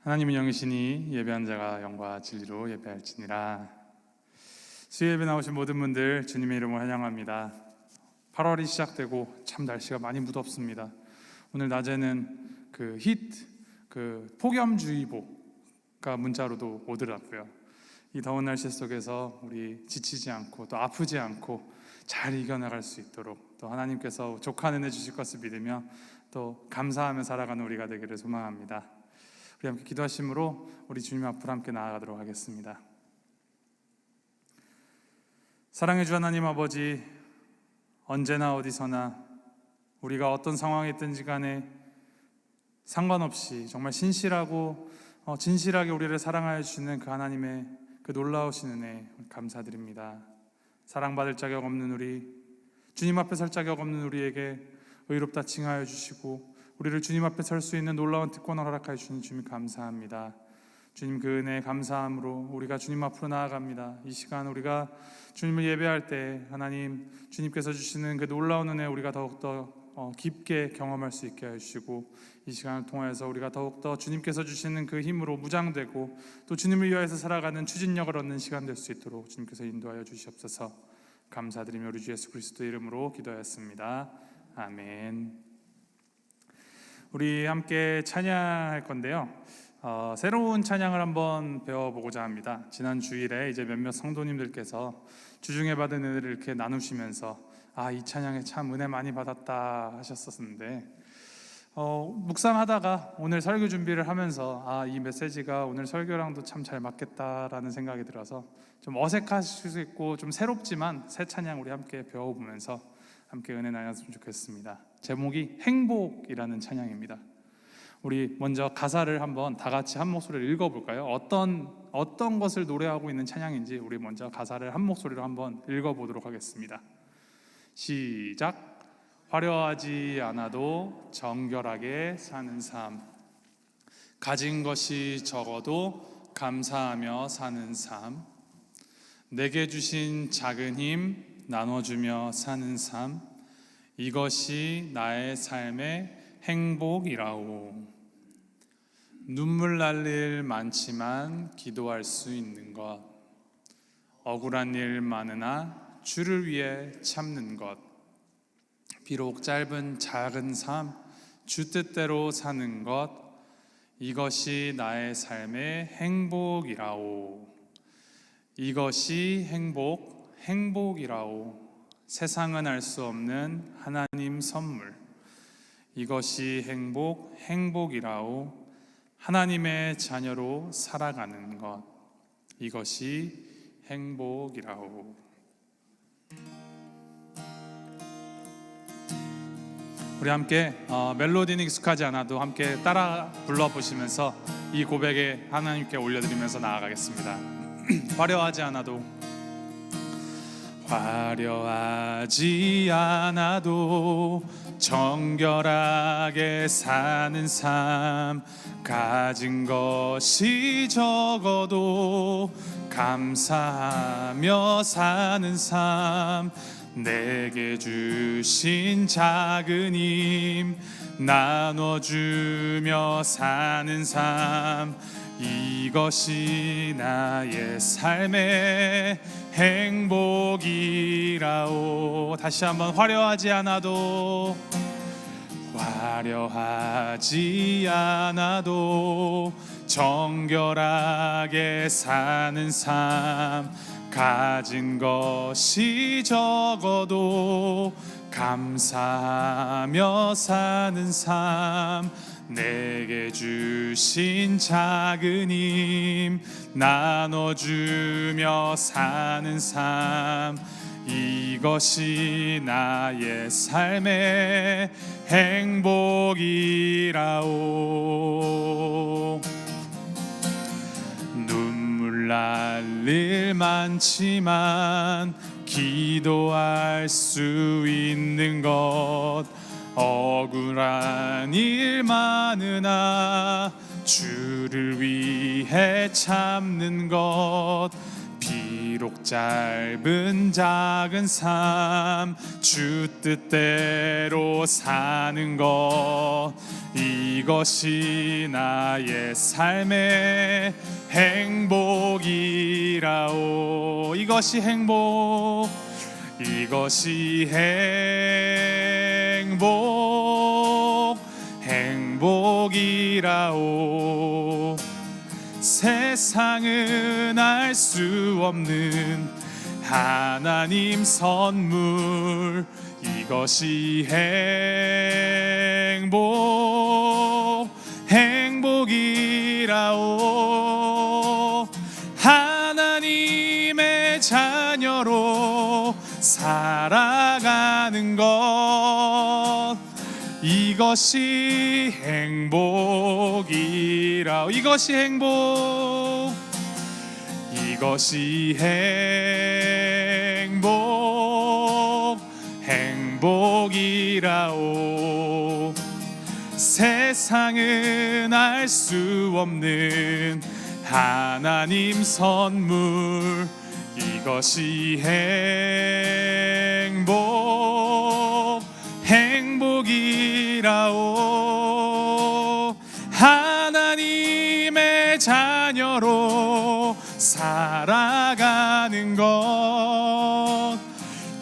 하나님은 영이시니 예배한 자가 영과 진리로 예배할지니라. 수요예배 나오신 모든 분들 주님의 이름을 환영합니다. 8월이 시작되고 참 날씨가 많이 무덥습니다. 오늘 낮에는 폭염주의보가 문자로도 오더라고요. 이 더운 날씨 속에서 우리 지치지 않고 또 아프지 않고 잘 이겨나갈 수 있도록 또 하나님께서 족한 은혜 주실 것을 믿으며 또 감사하며 살아가는 우리가 되기를 소망합니다. 우리 함께 기도하심으로 우리 주님 앞으로 함께 나아가도록 하겠습니다. 사랑해 주 하나님 아버지, 언제나 어디서나 우리가 어떤 상황에 있든지 간에 상관없이 정말 진실하게 우리를 사랑하여 주시는 그 하나님의 그 놀라우신 은혜 감사드립니다. 사랑받을 자격 없는 우리, 주님 앞에 설 자격 없는 우리에게 의롭다 칭하여 주시고 우리를 주님 앞에 설 수 있는 놀라운 특권을 허락하여 주신 주님 감사합니다. 주님 그 은혜에 감사함으로 우리가 주님 앞으로 나아갑니다. 이 시간 우리가 주님을 예배할 때 하나님 주님께서 주시는 그 놀라운 은혜 우리가 더욱더 깊게 경험할 수 있게 해주시고 이 시간을 통해서 우리가 더욱더 주님께서 주시는 그 힘으로 무장되고 또 주님을 위하여서 살아가는 추진력을 얻는 시간 될 수 있도록 주님께서 인도하여 주시옵소서. 감사드리며 우리 주 예수 그리스도의 이름으로 기도하였습니다. 아멘. 우리 함께 찬양할 건데요, 새로운 찬양을 한번 배워보고자 합니다. 지난 주일에 이제 몇몇 성도님들께서 주중에 받은 은혜를 이렇게 나누시면서 이 찬양에 참 은혜 많이 받았다 하셨었는데 묵상하다가 오늘 설교 준비를 하면서 이 메시지가 오늘 설교랑도 참 잘 맞겠다라는 생각이 들어서 좀 어색하실 수 있고 좀 새롭지만 새 찬양 우리 함께 배워보면서 함께 은혜 나눴으면 좋겠습니다. 제목이 행복이라는 찬양입니다. 우리 먼저 가사를 한번 다 같이 한 목소리로 읽어볼까요? 어떤 것을 노래하고 있는 찬양인지 우리 먼저 가사를 한 목소리로 한번 읽어보도록 하겠습니다. 시작. 화려하지 않아도 정결하게 사는 삶, 가진 것이 적어도 감사하며 사는 삶, 내게 주신 작은 힘 나눠주며 사는 삶, 이것이 나의 삶의 행복이라오. 눈물 날 일 많지만 기도할 수 있는 것, 억울한 일 많으나 주를 위해 참는 것, 비록 짧은 작은 삶 주 뜻대로 사는 것, 이것이 나의 삶의 행복이라오. 이것이 행복이라오. 세상은 알 수 없는 하나님 선물, 이것이 행복이라오. 하나님의 자녀로 살아가는 것, 이것이 행복이라오. 우리 함께 멜로디는 익숙하지 않아도 함께 따라 불러보시면서 이 고백에 하나님께 올려드리면서 나아가겠습니다. 화려하지 않아도 정결하게 사는 삶, 가진 것이 적어도 감사하며 사는 삶, 내게 주신 작은 힘 나눠주며 사는 삶, 이것이 나의 삶의 행복이라오. 다시 한번 화려하지 않아도 정결하게 사는 삶, 가진 것이 적어도 감사하며 사는 삶, 내게 주신 작은 힘 나눠주며 사는 삶, 이것이 나의 삶의 행복이라오. 눈물 날 일 많지만 기도할 수 있는 것, 억울한 일 많으나 주를 위해 참는 것, 비록 짧은 작은 삶 주 뜻대로 사는 것 이것이 나의 삶의 행복이라오. 이것이 행복, 이것이 행복, 행복이라오. 세상은 알 수 없는 하나님 선물 이것이 행복, 행복이라오. 하나님의 자녀로 살아가는 것 이것이 행복이라. 이것이 행복, 이것이 행복, 행복이라오. 세상은 알 수 없는 하나님 선물 이것이 행복, 행복이라오. 하나님의 자녀로 살아가는 것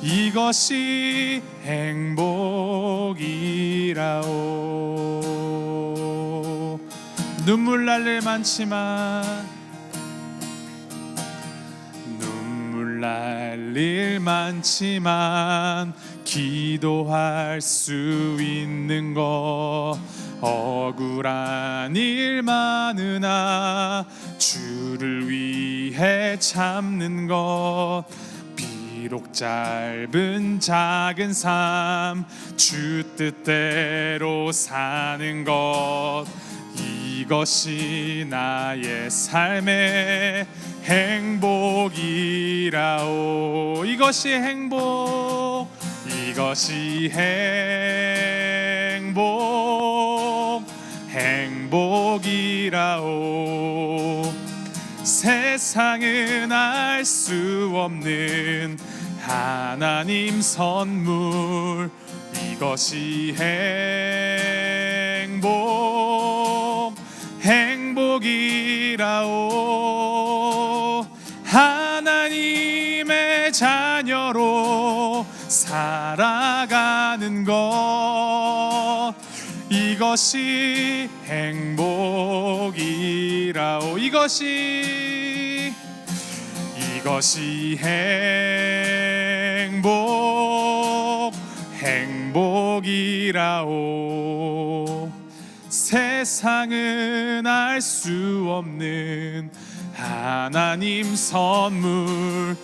이것이 행복이라오. 눈물 날 일 많지만 날 일 많지만 기도할 수 있는 것 억울한 일 많으나 주를 위해 참는 것 비록 짧은 작은 삶 주 뜻대로 사는 것 이것이 나의 삶의 행복이라오. 이것이 행복, 이것이 행복, 행복이라오. 세상은 알 수 없는 하나님 선물 이것이 행복, 행복이라오. 하나님의 자녀로 살아가는 것 이것이 행복이라오. 이것이 행복, 행복이라오. 세상은 알 수 없는 하나님 선물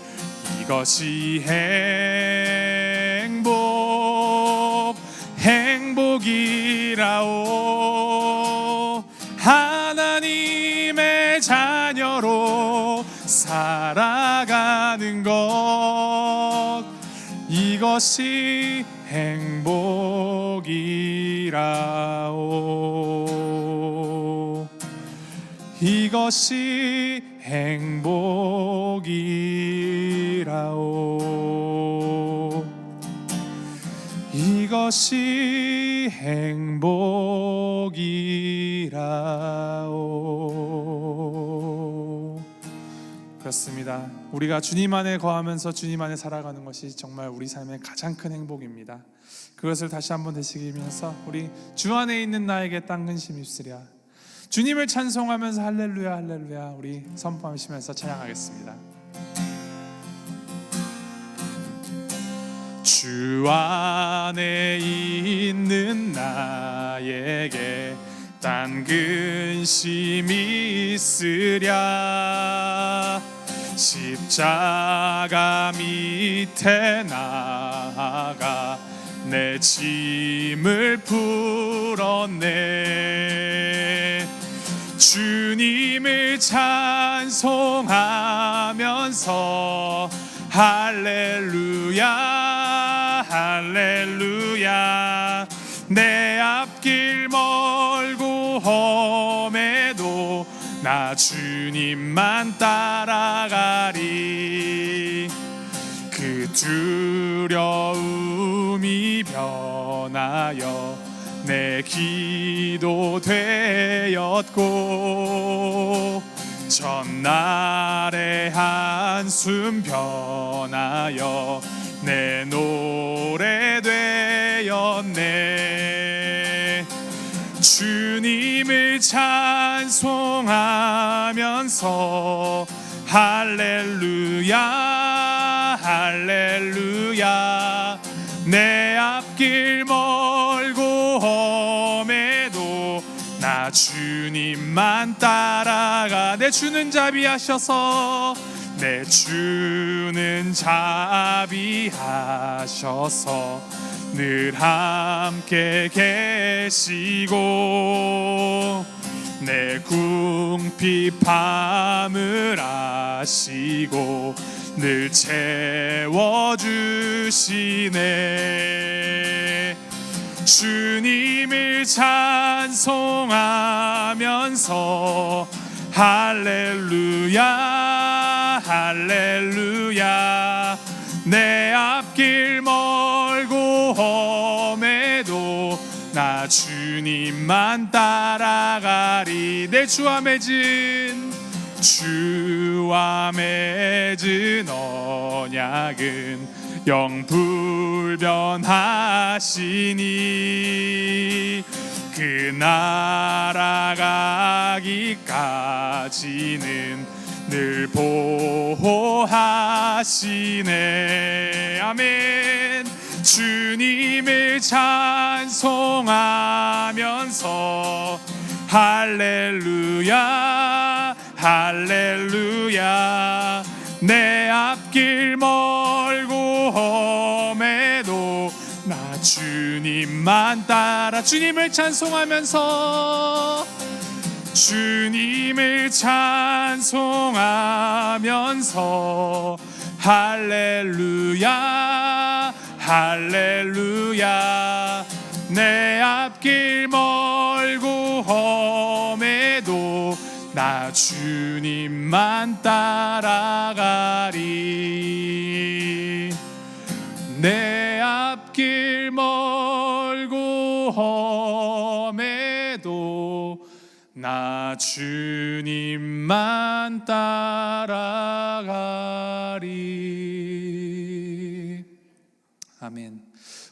이것이 행복, 행복이라오. 하나님의 자녀로 살아가는 것 이것이 행복이라오. 이것이 행복이라오. 이것이 행복이라오. 그렇습니다. 우리가 주님 안에 거하면서 주님 안에 살아가는 것이 정말 우리 삶의 가장 큰 행복입니다. 그것을 다시 한번 되새기면서 우리 주 안에 있는 나에게 땅 근심 입으랴 주님을 찬송하면서 할렐루야 할렐루야 우리 선포하시면서 찬양하겠습니다. 주 안에 있는 나에게 딴 근심이 있으랴 십자가 밑에 나아가 내 짐을 풀었네. 주님을 찬송하면서 할렐루야 할렐루야 내 앞길 멀고 험해도 나 주님만 따라가리. 두려움이 변하여 내 기도 되었고 전날의 한숨 변하여 내 노래 되었네. 주님을 찬송하면서 할렐루야 할렐루야. 내 앞길 멀고 험해도 나 주님만 따라가. 내 주는 자비하셔서 내 주는 자비하셔서 늘 함께 계시고 내 궁핍함을 아시고 늘 채워주시네. 주님을 찬송하면서 할렐루야 할렐루야. 내 앞길 멀고 험해도 나 주님만 따라가리. 내 주와 맺은 언약은 영불변하시니 그 날아가기까지는 늘 보호하시네. 아멘. 주님을 찬송하면서 할렐루야 할렐루야. 내 앞길 멀고 험해도 나 주님만 따라. 주님을 찬송하면서 주님을 찬송하면서 할렐루야 할렐루야. 내 앞길 멀고 험해도 나 주님만 따라가리. 내 앞길 멀고 험해도 나 주님만 따라가리. 아멘.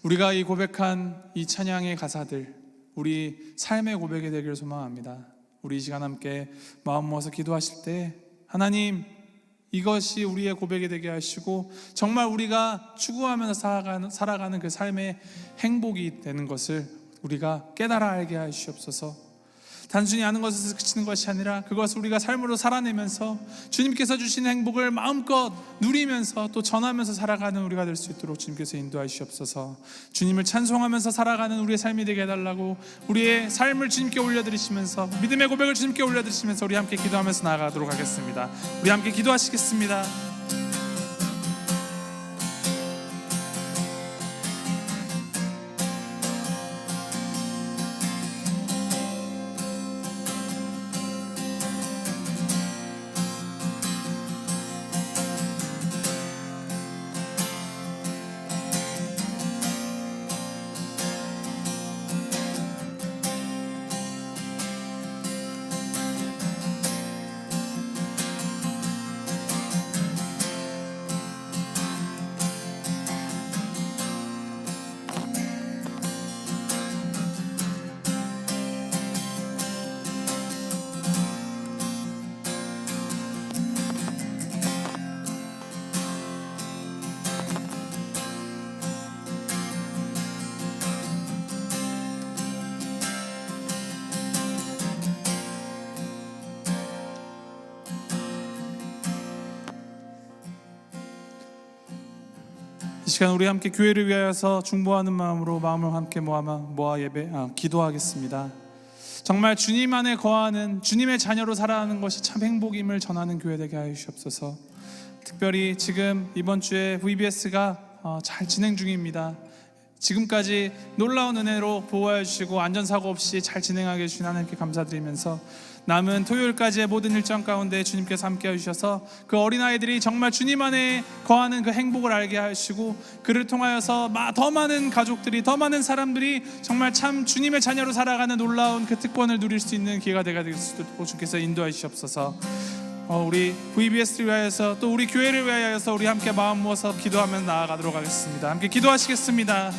우리가 이 고백한 이 찬양의 가사들, 우리 삶의 고백이 되기를 소망합니다. 우리 이 시간 함께 마음 모아서 기도하실 때 하나님, 이것이 우리의 고백이 되게 하시고 정말 우리가 추구하면서 살아가는 그 삶의 행복이 되는 것을 우리가 깨달아 알게 하시옵소서. 단순히 아는 것에서 그치는 것이 아니라 그것을 우리가 삶으로 살아내면서 주님께서 주신 행복을 마음껏 누리면서 또 전하면서 살아가는 우리가 될 수 있도록 주님께서 인도하시옵소서. 주님을 찬송하면서 살아가는 우리의 삶이 되게 해달라고, 우리의 삶을 주님께 올려드리시면서, 믿음의 고백을 주님께 올려드리시면서 우리 함께 기도하면서 나아가도록 하겠습니다. 우리 함께 기도하시겠습니다. 이 시간 우리 함께 교회를 위하여서 중보하는 마음으로 마음을 함께 모아 기도하겠습니다. 정말 주님 안에 거하는, 주님의 자녀로 살아가는 것이 참 행복임을 전하는 교회 되게 하여 주시옵소서. 특별히 지금 이번 주에 VBS가 잘 진행 중입니다. 지금까지 놀라운 은혜로 보호해 주시고 안전사고 없이 잘 진행하게 해주신 하나님께 감사드리면서 남은 토요일까지의 모든 일정 가운데 주님께서 함께 해주셔서 그 어린아이들이 정말 주님 안에 거하는 그 행복을 알게 하시고 그를 통하여서 더 많은 가족들이, 더 많은 사람들이 정말 참 주님의 자녀로 살아가는 놀라운 그 특권을 누릴 수 있는 기회가 되게 수 있도록 주께서 인도해 주시옵소서. 우리 VBS를 위하여서 또 우리 교회를 위하여서 우리 함께 마음 모아서 기도하며 나아가도록 하겠습니다. 함께 기도하시겠습니다.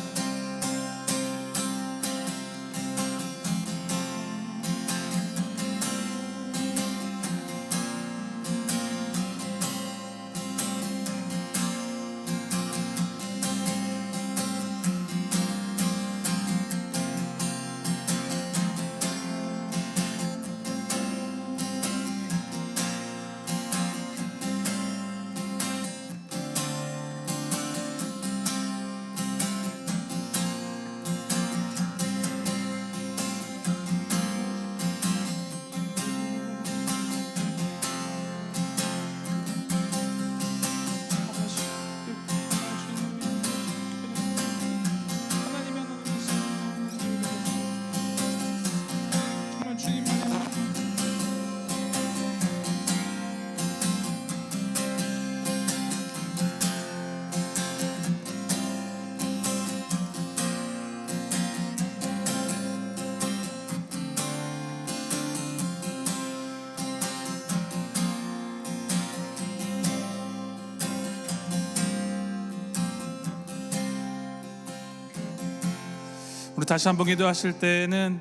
우리 다시 한번 기도하실 때는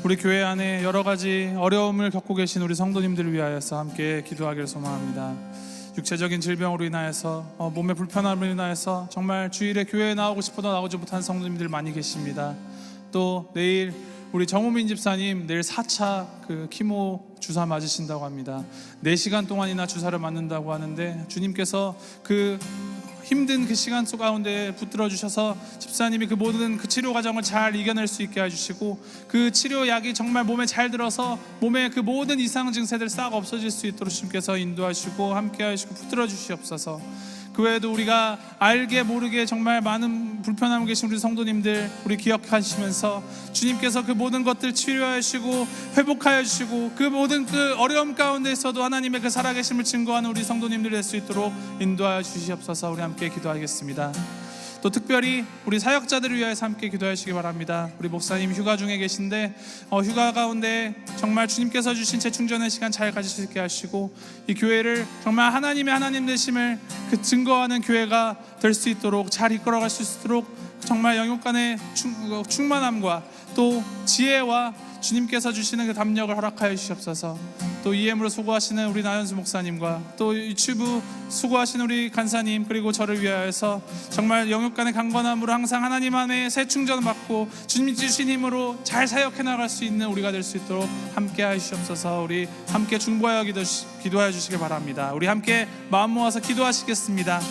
우리 교회 안에 여러 가지 어려움을 겪고 계신 우리 성도님들을 위하여서 함께 기도하기를 소망합니다. 육체적인 질병으로 인하여서 몸의 불편함으로 인하여서 정말 주일에 교회에 나오고 싶어도 나오지 못한 성도님들 많이 계십니다. 또 내일 우리 정우민 집사님 내일 4차 그 키모 주사 맞으신다고 합니다. 4시간 동안이나 주사를 맞는다고 하는데 주님께서 그 힘든 그 시간 속 가운데 붙들어 주셔서 집사님이 그 모든 그 치료 과정을 잘 이겨낼 수 있게 해주시고 그 치료약이 정말 몸에 잘 들어서 몸의 그 모든 이상 증세들 싹 없어질 수 있도록 주님께서 인도하시고 함께 하시고 붙들어 주시옵소서. 그 외에도 우리가 알게 모르게 정말 많은 불편함을 계신 우리 성도님들 우리 기억하시면서 주님께서 그 모든 것들 치료하시고 회복하여 주시고 그 모든 그 어려움 가운데서도 하나님의 그 살아계심을 증거하는 우리 성도님들이 될 수 있도록 인도하여 주시옵소서. 우리 함께 기도하겠습니다. 또 특별히 우리 사역자들을 위해서 함께 기도하시기 바랍니다. 우리 목사님 휴가 중에 계신데 휴가 가운데 정말 주님께서 주신 재충전의 시간 잘 가질 수 있게 하시고 이 교회를 정말 하나님의 하나님 되심을 그 증거하는 교회가 될 수 있도록 잘 이끌어갈 수 있도록 정말 영육간의 충만함과 또 지혜와 주님께서 주시는 그 담력을 허락하여 주시옵소서. 또 EM으로 수고하시는 우리 나연수 목사님과 또 유튜브 수고하시는 우리 간사님 그리고 저를 위하여서 정말 영육간의 강건함으로 항상 하나님 안에 새 충전을 받고 주님 주신 힘으로 잘 사역해 나갈 수 있는 우리가 될 수 있도록 함께 하시옵소서. 우리 함께 중보하여 기도하여 주시길 바랍니다. 우리 함께 마음 모아서 기도하시겠습니다.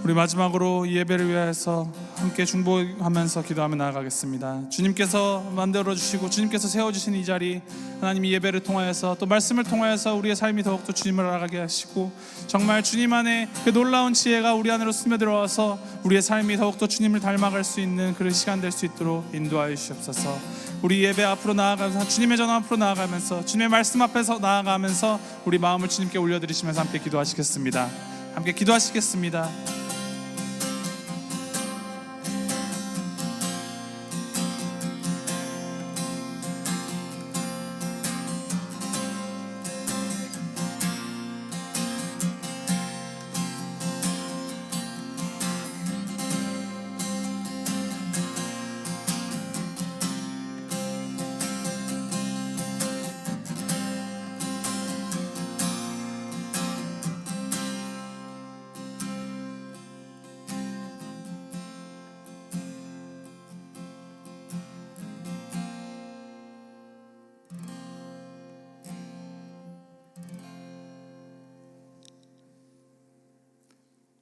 우리 마지막으로 이 예배를 위해서 함께 중보하면서 기도하며 나아가겠습니다. 주님께서 만들어주시고 주님께서 세워주신 이 자리, 하나님 이 예배를 통하여서 또 말씀을 통하여서 우리의 삶이 더욱더 주님을 알아가게 하시고 정말 주님 안에 그 놀라운 지혜가 우리 안으로 스며들어와서 우리의 삶이 더욱더 주님을 닮아갈 수 있는 그런 시간 될 수 있도록 인도하여 주시옵소서. 우리 예배 앞으로 나아가면서 주님의 전화 앞으로 나아가면서 주님의 말씀 앞에서 나아가면서 우리 마음을 주님께 올려드리시면서 함께 기도하시겠습니다. 함께 기도하시겠습니다.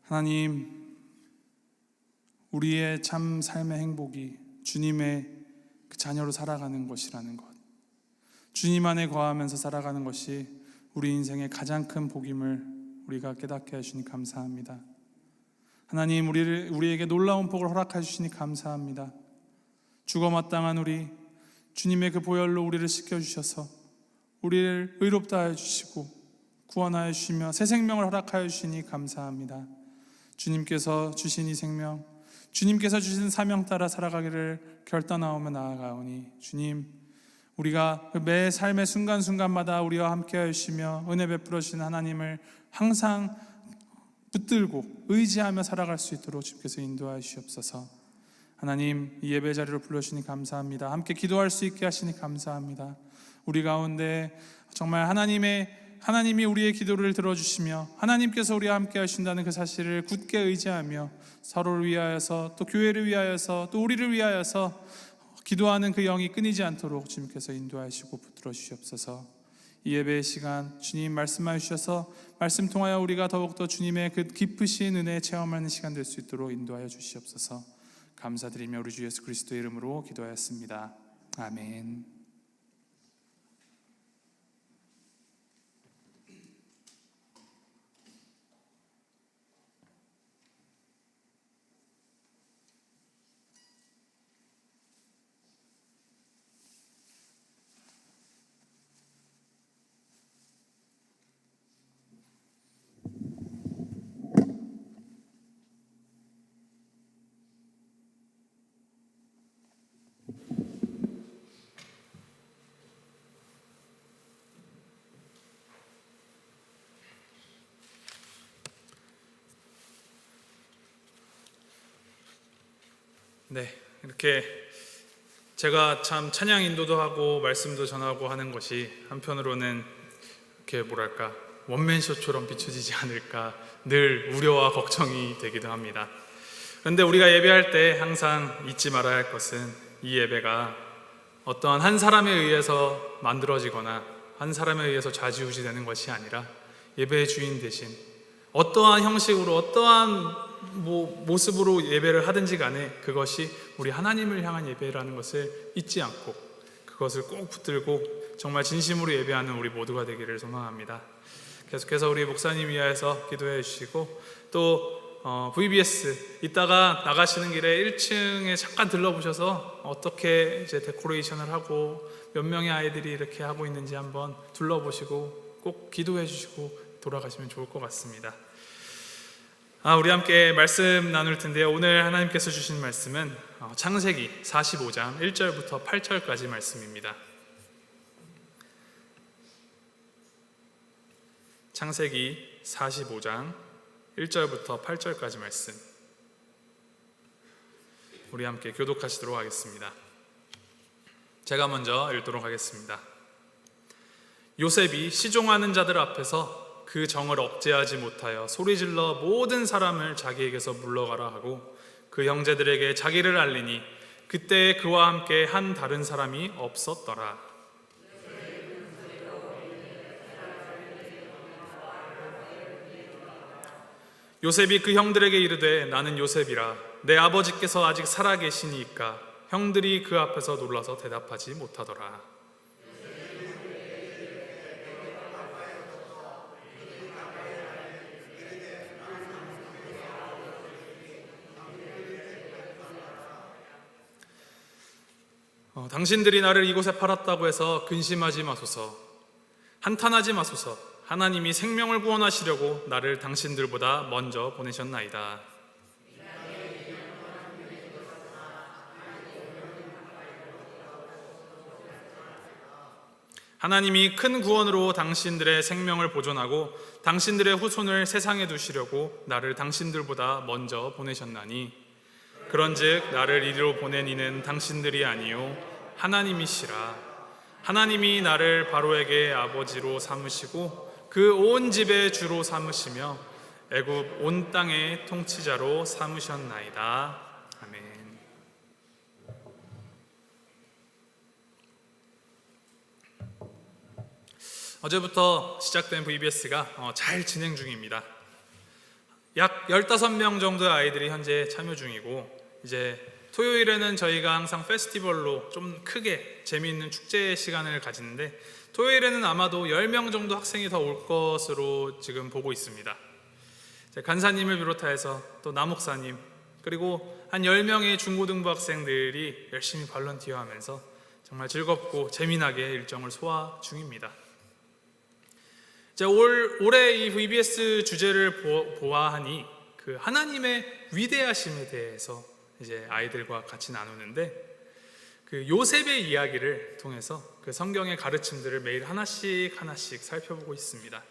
하나님, 우리의 참 삶의 행복이 주님의 그 자녀로 살아가는 것이라는 것, 주님 안에 거하면서 살아가는 것이 우리 인생의 가장 큰 복임을 우리가 깨닫게 해주시니 감사합니다. 하나님, 우리에게 놀라운 복을 허락해 주시니 감사합니다. 죽어마땅한 우리, 주님의 그 보혈로 우리를 씻겨주셔서 우리를 의롭다 해주시고 구원하여 주시며 새 생명을 허락하여 주시니 감사합니다. 주님께서 주신 이 생명, 주님께서 주신 사명 따라 살아가기를 결단하오며 나아가오니 주님, 우리가 매 삶의 순간순간마다 우리와 함께 하시며 은혜 베풀어 주신 하나님을 항상 붙들고 의지하며 살아갈 수 있도록 주께서 인도하여 주시옵소서. 하나님, 이 예배 자리로 불러주시니 감사합니다. 함께 기도할 수 있게 하시니 감사합니다. 우리 가운데 정말 하나님이 우리의 기도를 들어주시며 하나님께서 우리와 함께 하신다는 그 사실을 굳게 의지하며 서로를 위하여서 또 교회를 위하여서 또 우리를 위하여서 기도하는 그 영이 끊이지 않도록 주님께서 인도하시고 붙들어 주시옵소서. 이 예배의 시간 주님 말씀하여 주셔서 말씀 통하여 우리가 더욱더 주님의 그 깊으신 은혜 체험하는 시간 될 수 있도록 인도하여 주시옵소서. 감사드리며 우리 주 예수 그리스도의 이름으로 기도하였습니다. 아멘. 네, 이렇게 제가 참 찬양 인도도 하고 말씀도 전하고 하는 것이 한편으로는 이렇게 원맨쇼처럼 비춰지지 않을까 늘 우려와 걱정이 되기도 합니다. 그런데 우리가 예배할 때 항상 잊지 말아야 할 것은 이 예배가 어떠한 한 사람에 의해서 만들어지거나 한 사람에 의해서 좌지우지되는 것이 아니라 예배의 주인 대신 어떠한 형식으로 어떠한 모습으로 예배를 하든지 간에 그것이 우리 하나님을 향한 예배라는 것을 잊지 않고 그것을 꼭 붙들고 정말 진심으로 예배하는 우리 모두가 되기를 소망합니다. 계속해서 우리 목사님 위하여서 기도해 주시고 또 VBS 이따가 나가시는 길에 1층에 잠깐 들러보셔서 어떻게 이제 데코레이션을 하고 몇 명의 아이들이 이렇게 하고 있는지 한번 둘러보시고 꼭 기도해 주시고 돌아가시면 좋을 것 같습니다. 우리 함께 말씀 나눌 텐데요. 오늘 하나님께서 주신 말씀은 창세기 45장 1절부터 8절까지 말씀입니다. 창세기 45장 1절부터 8절까지 말씀, 우리 함께 교독하시도록 하겠습니다. 제가 먼저 읽도록 하겠습니다. 요셉이 시종하는 자들 앞에서 그 정을 억제하지 못하여 소리질러 모든 사람을 자기에게서 물러가라 하고 그 형제들에게 자기를 알리니 그때 그와 함께 한 다른 사람이 없었더라. 요셉이 그 형들에게 이르되 나는 요셉이라 내 아버지께서 아직 살아계시니까 형들이 그 앞에서 놀라서 대답하지 못하더라. 당신들이 나를 이곳에 팔았다고 해서 근심하지 마소서. 한탄하지 마소서. 하나님이 생명을 구원하시려고 나를 당신들보다 먼저 보내셨나이다. 하나님이 큰 구원으로 당신들의 생명을 보존하고 당신들의 후손을 세상에 두시려고 나를 당신들보다 먼저 보내셨나니, 그런즉 나를 이리로 보낸 이는 당신들이 아니요 하나님이시라. 하나님이 나를 바로에게 아버지로 삼으시고 그 온 집의 주로 삼으시며 애굽 온 땅의 통치자로 삼으셨나이다. 아멘. 어제부터 시작된 VBS가 잘 진행 중입니다. 약 15명 정도의 아이들이 현재 참여 중이고, 이제 토요일에는 저희가 항상 페스티벌로 좀 크게 재미있는 축제 시간을 가지는데, 토요일에는 아마도 10명 정도 학생이 더 올 것으로 지금 보고 있습니다. 간사님을 비롯해서 또 남목사님, 그리고 한 10명의 중고등부 학생들이 열심히 발런티어 하면서 정말 즐겁고 재미나게 일정을 소화 중입니다. 올해 이 VBS 주제를 보아하니 그 하나님의 위대하심에 대해서 이제 아이들과 같이 나누는데, 그 요셉의 이야기를 통해서 그 성경의 가르침들을 매일 하나씩 살펴보고 있습니다.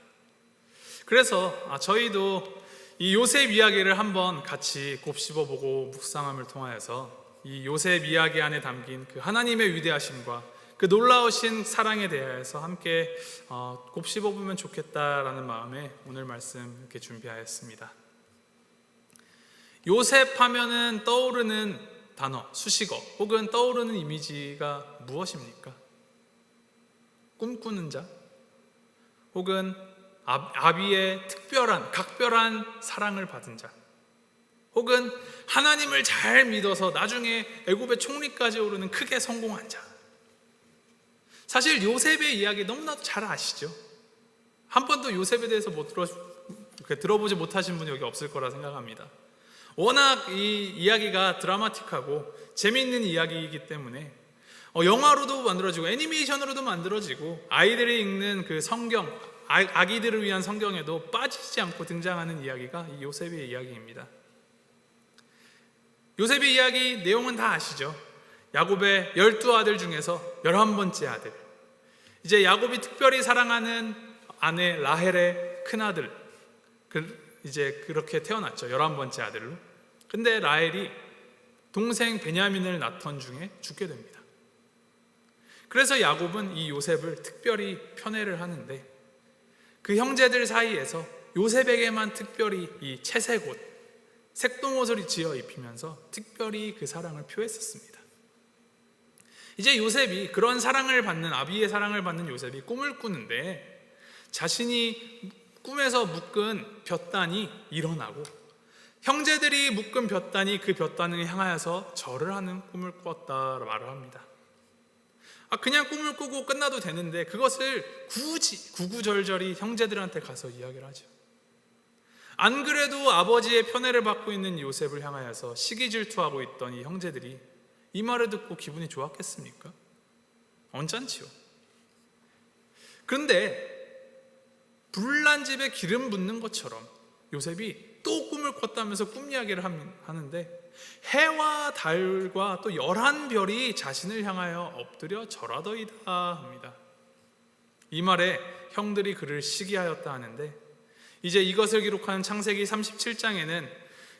그래서 저희도 이 요셉 이야기를 한번 같이 곱씹어보고 묵상함을 통하여서 이 요셉 이야기 안에 담긴 그 하나님의 위대하심과 그 놀라우신 사랑에 대해서 함께 곱씹어보면 좋겠다라는 마음에 오늘 말씀 이렇게 준비하였습니다. 요셉 하면은 떠오르는 단어, 수식어 혹은 떠오르는 이미지가 무엇입니까? 꿈꾸는 자? 혹은 아비의 각별한 사랑을 받은 자? 혹은 하나님을 잘 믿어서 나중에 애굽의 총리까지 오르는 크게 성공한 자? 사실 요셉의 이야기 너무나도 잘 아시죠? 한 번도 요셉에 대해서 들어보지 못하신 분이 여기 없을 거라 생각합니다. 워낙 이 이야기가 드라마틱하고 재미있는 이야기이기 때문에 영화로도 만들어지고 애니메이션으로도 만들어지고 아이들이 읽는 그 성경, 아기들을 위한 성경에도 빠지지 않고 등장하는 이야기가 이 요셉의 이야기입니다. 요셉의 이야기 내용은 다 아시죠? 야곱의 12아들 중에서 11번째 아들, 이제 야곱이 특별히 사랑하는 아내 라헬의 큰아들, 이제 그렇게 태어났죠. 11번째 아들로. 근데 라헬이 동생 베냐민을 낳던 중에 죽게 됩니다. 그래서 야곱은 이 요셉을 특별히 편애를 하는데, 그 형제들 사이에서 요셉에게만 특별히 이 채색옷, 색동옷을 지어 입히면서 특별히 그 사랑을 표했었습니다. 이제 요셉이 그런 사랑을 받는, 아비의 사랑을 받는 요셉이 꿈을 꾸는데, 자신이 꿈에서 묶은 볕단이 일어나고 형제들이 묶은 볕단이 그 볕단을 향하여서 절을 하는 꿈을 꾸었다 말을 합니다. 그냥 꿈을 꾸고 끝나도 되는데 그것을 굳이 구구절절히 형제들한테 가서 이야기를 하죠. 안 그래도 아버지의 편애를 받고 있는 요셉을 향하여서 시기질투하고 있던 이 형제들이 이 말을 듣고 기분이 좋았겠습니까? 언짢지요. 그런데 불난 집에 기름 붓는 것처럼 요셉이 또 꿈을 꿨다면서 꿈 이야기를 하는데, 해와 달과 또 11별이 자신을 향하여 엎드려 절하더이다 합니다. 이 말에 형들이 그를 시기하였다 하는데, 이제 이것을 기록하는 창세기 37장에는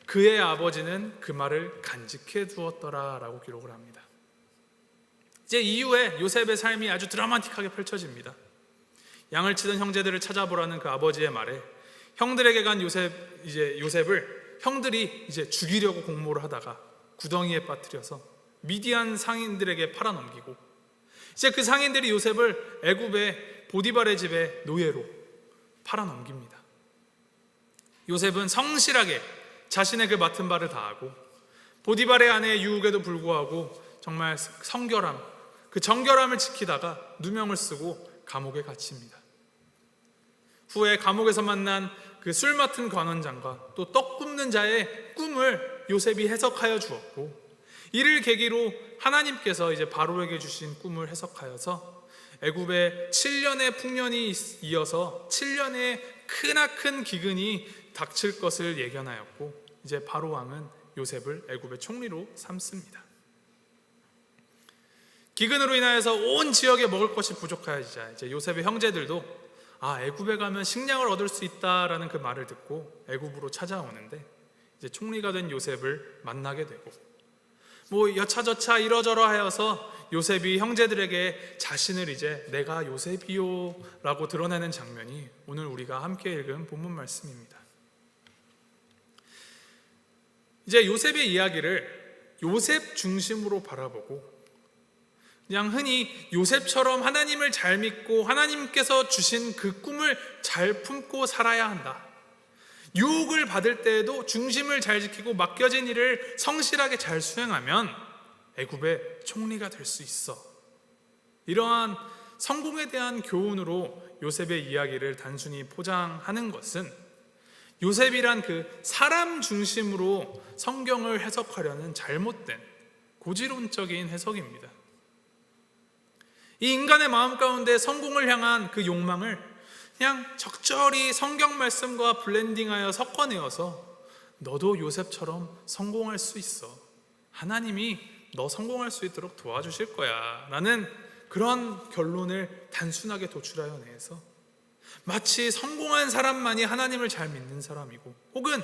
그의 아버지는 그 말을 간직해 두었더라 라고 기록을 합니다. 이제 이후에 요셉의 삶이 아주 드라마틱하게 펼쳐집니다. 양을 치던 형제들을 찾아보라는 그 아버지의 말에 형들에게 간 요셉을 형들이 이제 죽이려고 공모를 하다가 구덩이에 빠뜨려서 미디안 상인들에게 팔아넘기고, 이제 그 상인들이 요셉을 애굽의 보디발의 집에 노예로 팔아넘깁니다. 요셉은 성실하게 자신의 그 맡은 바를 다하고 보디발의 아내의 유혹에도 불구하고 정말 그 정결함을 지키다가 누명을 쓰고 감옥에 갇힙니다. 후에 감옥에서 만난 그 술 맡은 관원장과 또 떡 굽는 자의 꿈을 요셉이 해석하여 주었고, 이를 계기로 하나님께서 이제 바로에게 주신 꿈을 해석하여서 애굽에 7년의 풍년이 이어서 7년의 크나큰 기근이 닥칠 것을 예견하였고, 이제 바로 왕은 요셉을 애굽의 총리로 삼습니다. 기근으로 인하여서 온 지역에 먹을 것이 부족하여지자 이제 요셉의 형제들도 애굽에 가면 식량을 얻을 수 있다라는 그 말을 듣고 애굽으로 찾아오는데, 이제 총리가 된 요셉을 만나게 되고, 뭐 여차저차 이러저러 하여서 요셉이 형제들에게 자신을 이제 내가 요셉이요 라고 드러내는 장면이 오늘 우리가 함께 읽은 본문 말씀입니다. 이제 요셉의 이야기를 요셉 중심으로 바라보고, 그냥 흔히 요셉처럼 하나님을 잘 믿고 하나님께서 주신 그 꿈을 잘 품고 살아야 한다, 유혹을 받을 때에도 중심을 잘 지키고 맡겨진 일을 성실하게 잘 수행하면 애굽의 총리가 될 수 있어, 이러한 성공에 대한 교훈으로 요셉의 이야기를 단순히 포장하는 것은 요셉이란 그 사람 중심으로 성경을 해석하려는 잘못된 고지론적인 해석입니다. 이 인간의 마음 가운데 성공을 향한 그 욕망을 그냥 적절히 성경 말씀과 블렌딩하여 섞어내어서 너도 요셉처럼 성공할 수 있어, 하나님이 너 성공할 수 있도록 도와주실 거야 라는 그런 결론을 단순하게 도출하여 내서 마치 성공한 사람만이 하나님을 잘 믿는 사람이고, 혹은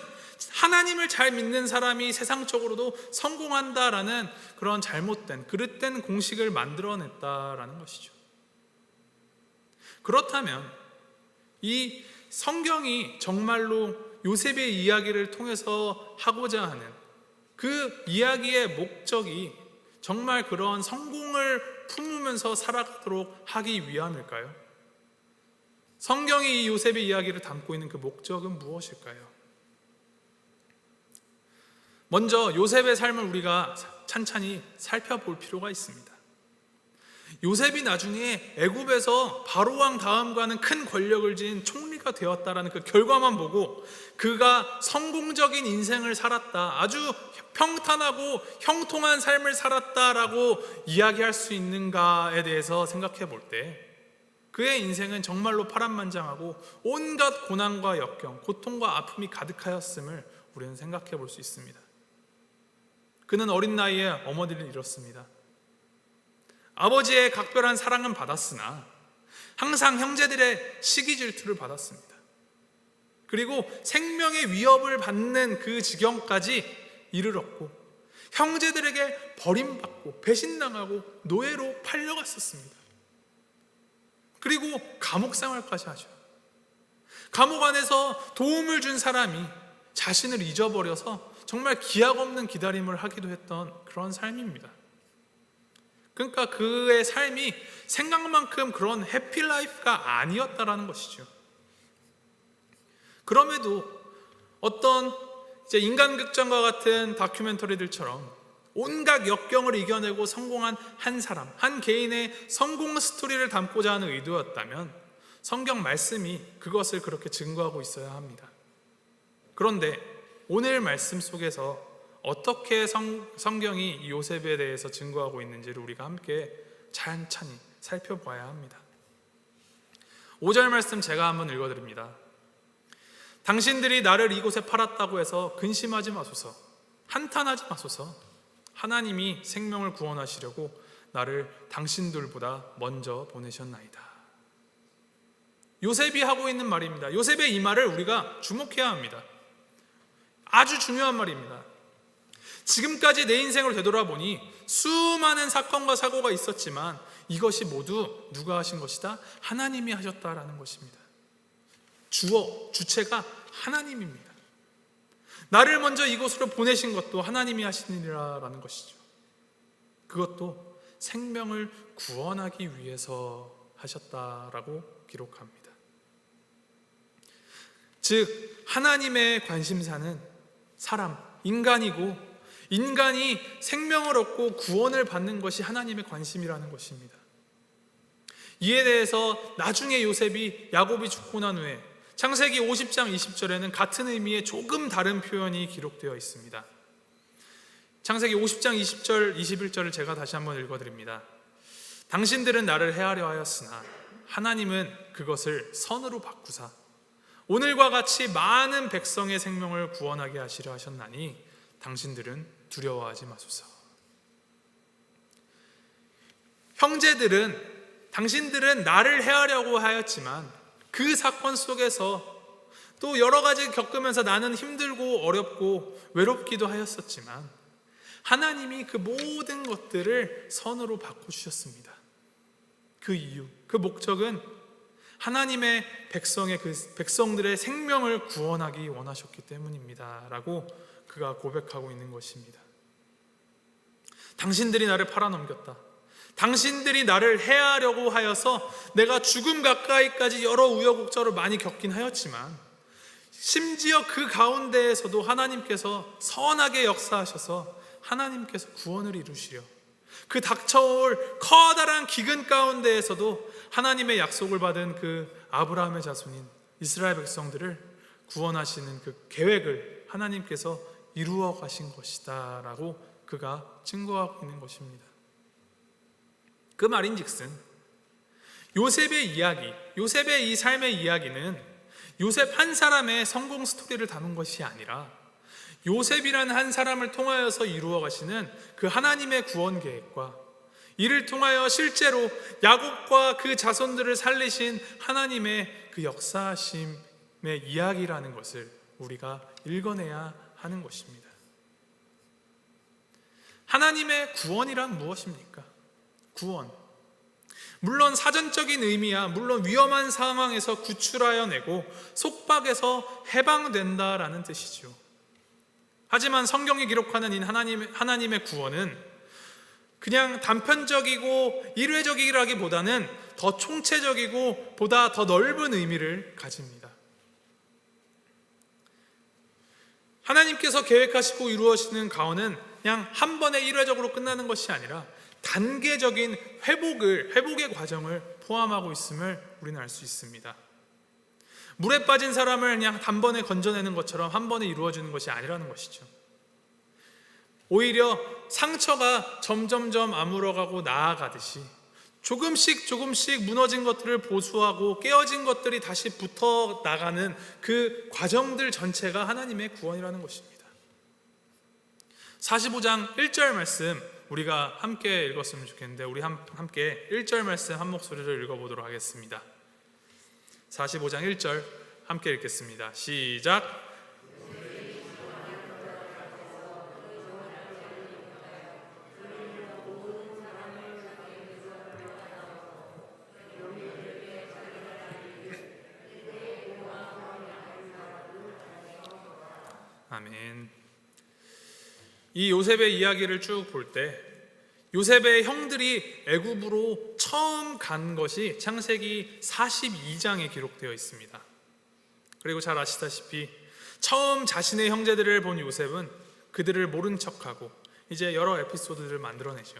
하나님을 잘 믿는 사람이 세상적으로도 성공한다라는 그런 잘못된 그릇된 공식을 만들어냈다라는 것이죠. 그렇다면 이 성경이 정말로 요셉의 이야기를 통해서 하고자 하는 그 이야기의 목적이 정말 그런 성공을 품으면서 살아가도록 하기 위함일까요? 성경이 이 요셉의 이야기를 담고 있는 그 목적은 무엇일까요? 먼저 요셉의 삶을 우리가 찬찬히 살펴볼 필요가 있습니다. 요셉이 나중에 애굽에서 바로왕 다음과는 큰 권력을 지닌 총리가 되었다라는 그 결과만 보고 그가 성공적인 인생을 살았다, 아주 평탄하고 형통한 삶을 살았다라고 이야기할 수 있는가에 대해서 생각해 볼 때, 그의 인생은 정말로 파란만장하고 온갖 고난과 역경, 고통과 아픔이 가득하였음을 우리는 생각해 볼 수 있습니다. 그는 어린 나이에 어머니를 잃었습니다. 아버지의 각별한 사랑은 받았으나 항상 형제들의 시기 질투를 받았습니다. 그리고 생명의 위협을 받는 그 지경까지 이르렀고, 형제들에게 버림받고 배신당하고 노예로 팔려갔었습니다. 그리고 감옥 생활까지 하죠. 감옥 안에서 도움을 준 사람이 자신을 잊어버려서 정말 기약 없는 기다림을 하기도 했던 그런 삶입니다. 그러니까 그의 삶이 생각만큼 그런 해피라이프가 아니었다라는 것이죠. 그럼에도 어떤 이제 인간극장과 같은 다큐멘터리들처럼 온갖 역경을 이겨내고 성공한 한 사람, 한 개인의 성공 스토리를 담고자 하는 의도였다면 성경 말씀이 그것을 그렇게 증거하고 있어야 합니다. 그런데 오늘 말씀 속에서 어떻게 성경이 이 요셉에 대해서 증거하고 있는지를 우리가 함께 찬찬히 살펴봐야 합니다. 5절 말씀 제가 한번 읽어드립니다. 당신들이 나를 이곳에 팔았다고 해서 근심하지 마소서, 한탄하지 마소서. 하나님이 생명을 구원하시려고 나를 당신들보다 먼저 보내셨나이다. 요셉이 하고 있는 말입니다. 요셉의 이 말을 우리가 주목해야 합니다. 아주 중요한 말입니다. 지금까지 내 인생을 되돌아보니 수많은 사건과 사고가 있었지만 이것이 모두 누가 하신 것이다? 하나님이 하셨다라는 것입니다. 주체가 하나님입니다. 나를 먼저 이곳으로 보내신 것도 하나님이 하시니라라는 것이죠. 그것도 생명을 구원하기 위해서 하셨다라고 기록합니다. 즉 하나님의 관심사는 사람, 인간이고, 인간이 생명을 얻고 구원을 받는 것이 하나님의 관심이라는 것입니다. 이에 대해서 나중에 요셉이 야곱이 죽고 난 후에 창세기 50장 20절에는 같은 의미의 조금 다른 표현이 기록되어 있습니다. 창세기 50장 20절 21절을 제가 다시 한번 읽어드립니다. 당신들은 나를 해하려 하였으나 하나님은 그것을 선으로 바꾸사 오늘과 같이 많은 백성의 생명을 구원하게 하시려 하셨나니 당신들은 두려워하지 마소서. 형제들은 당신들은 나를 해하려고 하였지만 그 사건 속에서 또 여러 가지 겪으면서 나는 힘들고 어렵고 외롭기도 하였었지만 하나님이 그 모든 것들을 선으로 바꿔주셨습니다. 그 이유, 그 목적은 하나님의 백성들의 생명을 구원하기 원하셨기 때문입니다 라고 그가 고백하고 있는 것입니다. 당신들이 나를 팔아넘겼다. 당신들이 나를 해하려고 하여서 내가 죽음 가까이까지 여러 우여곡절을 많이 겪긴 하였지만 심지어 그 가운데에서도 하나님께서 선하게 역사하셔서 하나님께서 구원을 이루시려 그 닥쳐올 커다란 기근 가운데에서도 하나님의 약속을 받은 그 아브라함의 자손인 이스라엘 백성들을 구원하시는 그 계획을 하나님께서 이루어 가신 것이다 라고 그가 증거하고 있는 것입니다. 그 말인즉슨 요셉의 이야기, 요셉의 이 삶의 이야기는 요셉 한 사람의 성공 스토리를 담은 것이 아니라 요셉이라는 한 사람을 통하여서 이루어 가시는 그 하나님의 구원 계획과 이를 통하여 실제로 야곱과 그 자손들을 살리신 하나님의 그 역사하심의 이야기라는 것을 우리가 읽어내야 하는 것입니다. 하나님의 구원이란 무엇입니까? 구원. 물론 사전적인 의미야 물론 위험한 상황에서 구출하여 내고 속박에서 해방된다라는 뜻이죠. 하지만 성경이 기록하는 이 하나님의 구원은 그냥 단편적이고 일회적이라기보다는 더 총체적이고 보다 더 넓은 의미를 가집니다. 하나님께서 계획하시고 이루어지는 가언은 그냥 한 번에 일회적으로 끝나는 것이 아니라 단계적인 회복의 과정을 포함하고 있음을 우리는 알 수 있습니다. 물에 빠진 사람을 그냥 단번에 건져내는 것처럼 한 번에 이루어지는 것이 아니라는 것이죠. 오히려 상처가 점점점 아물어가고 나아가듯이 조금씩 무너진 것들을 보수하고 깨어진 것들이 다시 붙어 나가는 그 과정들 전체가 하나님의 구원이라는 것입니다. 45장 1절 말씀 우리가 함께 읽었으면 좋겠는데 우리 함께 1절 말씀 한 목소리를 읽어보도록 하겠습니다. 45장 1절 함께 읽겠습니다. 시작. 아멘. 이 요셉의 이야기를 쭉 볼 때 요셉의 형들이 애굽으로 처음 간 것이 창세기 42장에 기록되어 있습니다. 그리고 잘 아시다시피 처음 자신의 형제들을 본 요셉은 그들을 모른 척하고 이제 여러 에피소드들을 만들어내죠.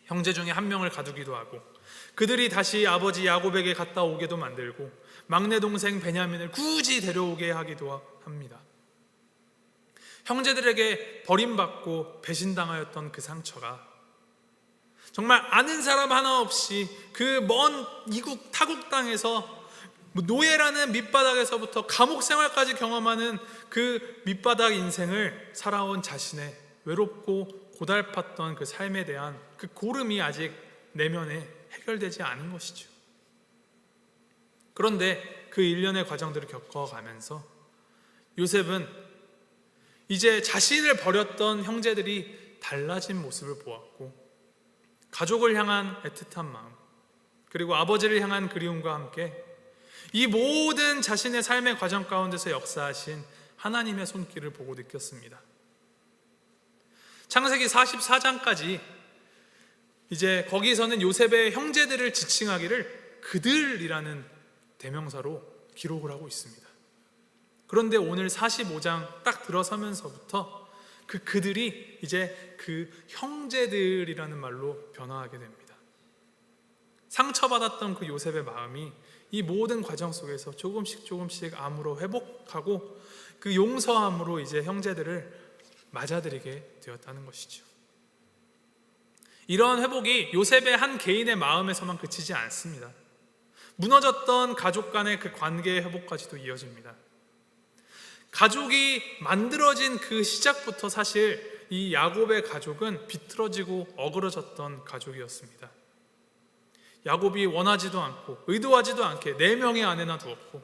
형제 중에 한 명을 가두기도 하고 그들이 다시 아버지 야곱에게 갔다 오게도 만들고 막내 동생 베냐민을 굳이 데려오게 하기도 합니다. 형제들에게 버림받고 배신당하였던 그 상처가 정말 아는 사람 하나 없이 그 먼 이국 타국 땅에서 노예라는 밑바닥에서부터 감옥 생활까지 경험하는 그 밑바닥 인생을 살아온 자신의 외롭고 고달팠던 그 삶에 대한 그 고름이 아직 내면에 해결되지 않은 것이죠. 그런데 그 일련의 과정들을 겪어가면서 요셉은 이제 자신을 버렸던 형제들이 달라진 모습을 보았고 가족을 향한 애틋한 마음 그리고 아버지를 향한 그리움과 함께 이 모든 자신의 삶의 과정 가운데서 역사하신 하나님의 손길을 보고 느꼈습니다. 창세기 44장까지 이제 거기서는 요셉의 형제들을 지칭하기를 그들이라는 대명사로 기록을 하고 있습니다. 그런데 오늘 45장 딱 들어서면서부터 그들이 이제 그 형제들이라는 말로 변화하게 됩니다. 상처받았던 그 요셉의 마음이 이 모든 과정 속에서 조금씩 아무로 회복하고 그 용서함으로 이제 형제들을 맞아들이게 되었다는 것이죠. 이러한 회복이 요셉의 한 개인의 마음에서만 그치지 않습니다. 무너졌던 가족 간의 그 관계의 회복까지도 이어집니다. 가족이 만들어진 그 시작부터 사실 이 야곱의 가족은 비틀어지고 어그러졌던 가족이었습니다. 야곱이 원하지도 않고 의도하지도 않게 4명의 아내나 두었고,